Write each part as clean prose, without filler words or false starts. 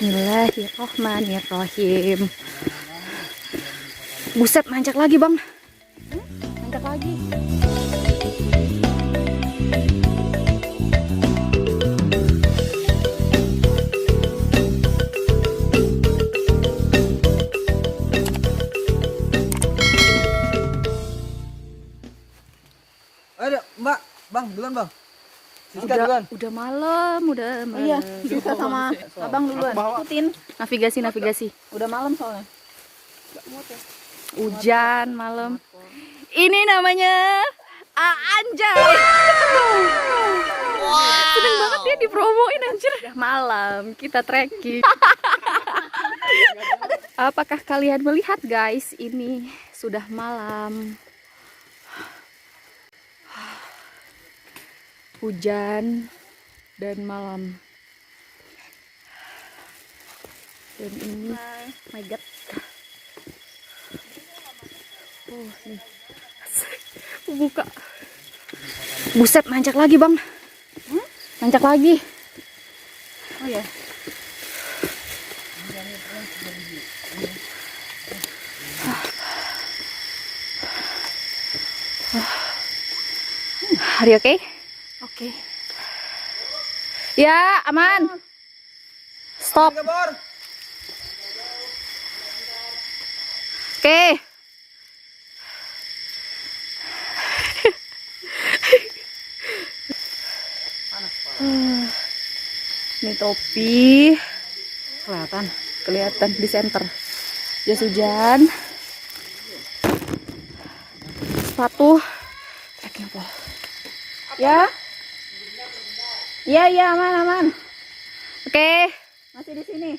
Bismillahirrohmanirrohim. Buset, nancak lagi bang. Nancak lagi. Ayo Mbak, Bang, duluan Bang. Siska duluan. Udah malam, udah malam. Iya, Siska sama abang duluan. Ikutin. Navigasi. Udah malam soalnya. Hujan malam. Ini namanya Anjay. Seneng banget dia dipromoin anjir. Udah malam, kita trekking. Apakah kalian melihat guys, ini sudah malam. Hujan dan malam. Dan ini, my god. Oh, nih. Buka. Buset, nancak lagi bang. Nancak lagi. Oh ya. Are you okay? Oke. Ya, aman. Stop. Oke. Ini topi. Kelihatan di center. Jas hujan. Sepatu. Trekking pole. Ya. Iya, aman. Oke. Masih di sini.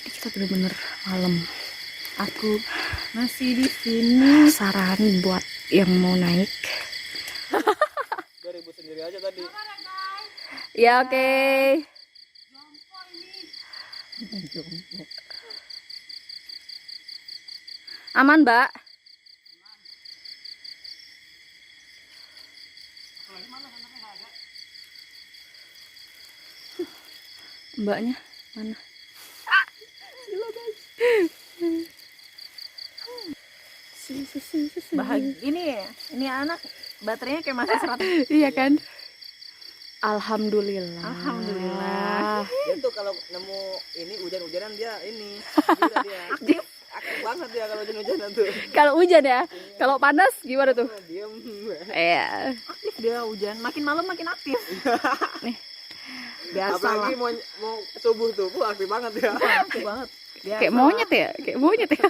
Kita bener-bener malam. Aku masih di sini. Saran buat yang mau naik. 2000 sendiri aja tadi. Ya, oke. Aman, Mbak. Mbaknya mana? Bahagia ini anak baterainya kayak masih 100. Iya kan? Alhamdulillah. Dia tuh kalau nemu ini hujan-hujanan dia ini. Gila dia. Aktif banget dia kalau hujan-hujanan tuh. Kalau hujan ya, kalau panas gimana tuh? Diem. Iya. Aktif dia hujan, makin malam makin aktif. Nih. Biasa lah. Apalagi mau subuh tuh, aktif banget dia. Aktif banget. Biasa Kayak monyet ya.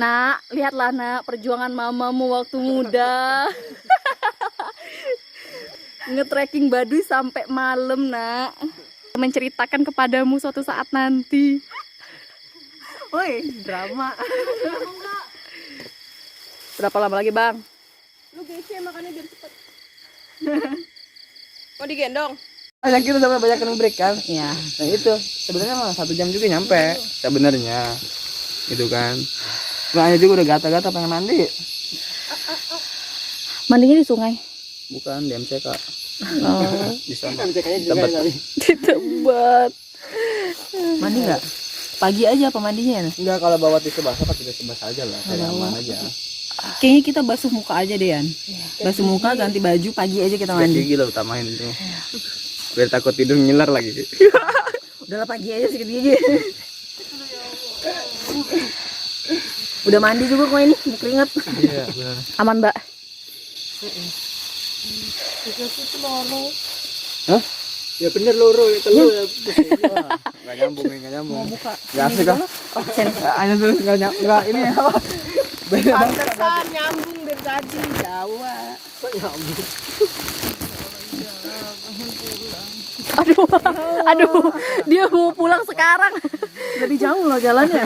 Nak, lihatlah nak perjuangan mamamu waktu muda. Nge-trekking Baduy sampai malam nak. Menceritakan kepadamu suatu saat nanti. Woi, drama. Berapa lama lagi bang? Lu gece makannya biar cepet. Mau digendong? Banyak kita sampai banyak yang break kan? Iya. Nah itu sebenarnya mah 1 jam juga nyampe sebenarnya, gitu kan? Soalnya juga udah gata-gata pengen mandi. Mandinya di sungai. Bukan di MCK. Oh. Di sana. Tempat. Di tempat. Mandi nggak? Pagi aja apa mandinya? Enggak, kalau bawa tisu basah pakai tisu basah aja lah, kayak aman aja. Kayaknya kita basuh muka aja deh Yan. Basuh muka, ganti baju, pagi aja kita Mandi mandi. gigi lah utamain itu. Biar takut tidur ngiler lagi. Udahlah pagi aja sikat gigi. Udah mandi juga kok ini, keringat. Iya, benar. Aman mbak. Hah? Ya bener loro ya telur ya. Enggak nyambung. Mau buka. Enggak asik ah. Hanya terus enggak ini apa? Beda banget. Pantesan nyambung dari tadi, Jawa. Kok nyambung? Aduh, dia mau pulang sekarang. Lebih jauh loh jalannya.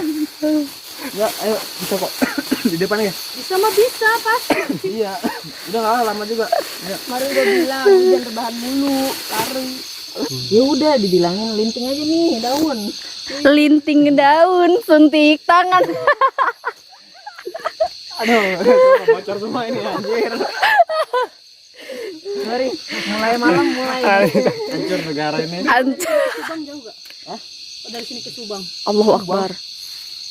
Enggak, ayo bisa kok. Di depan ya? Bisa mah bisa pasti. Iya. Udah enggak lama juga. Ya. Kemarin udah bilang hujan rebahan mulu, lari. Ya udah dibilangin linting aja nih daun. Linting daun, suntik tangan. Aduh, bocor semua ini anjir. Mari, mulai malam mulai. Hancur negara ini. Hancur. Bang jauh gak? Hah? Dari sini ke Subang. Allahu Akbar.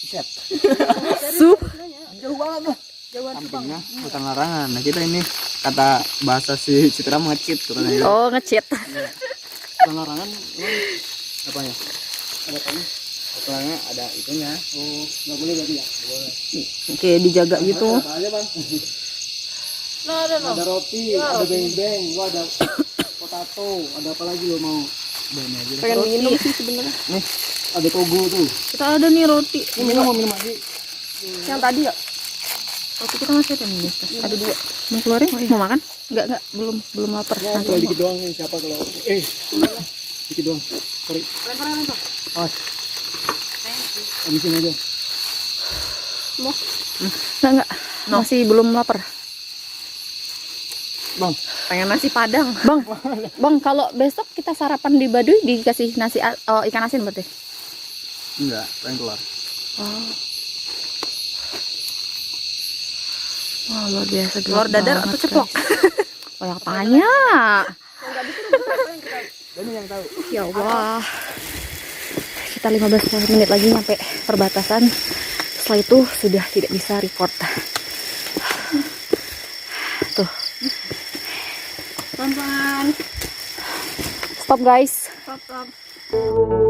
Set. Sup. Jauh banget tuh. Jauhan Subang. Sampingnya hutan larangan. Nah kita ini kata bahasa si Citra ngecit katanya. Oh, ngecit. Hutan larangan emang apa ya? Ada apa? Hutannya ada itunya. Oh, nggak boleh berarti ya? Boleh. Oke, dijaga gitu. Apa aja bang? Nah, ada no. Ada roti, ada beng-beng, lo ada potato, ada apa lagi lo mau? Banyak aja. Pengen minum sih sebenarnya. Nih, ada togo tuh. Kita ada nih roti. Ini minum mau minum lagi. Yang tadi ya. Roti kita masih ada nih. Ada 2. Mau keluarin? Mau makan? Enggak, belum lapar. Ya, Nanti. kalau dikit doang nih siapa kalau dikit doang. Sorry. Lempar. Awas. Habisin aja. Enggak. Masih belum lapar. Bang, Pengen nasi Padang. Bang, kalau besok kita sarapan di Baduy dikasih nasi ikan asin berarti. enggak, pengen keluar. Oh, luar biasa. Telur dadar atau ceplok? Oh, yang tanya. Dan yang tahu. Ya Allah. Kita 15 menit lagi nyampe perbatasan. Setelah itu sudah tidak bisa record. Tuh. Pelan-pelan. Stop guys. Stop.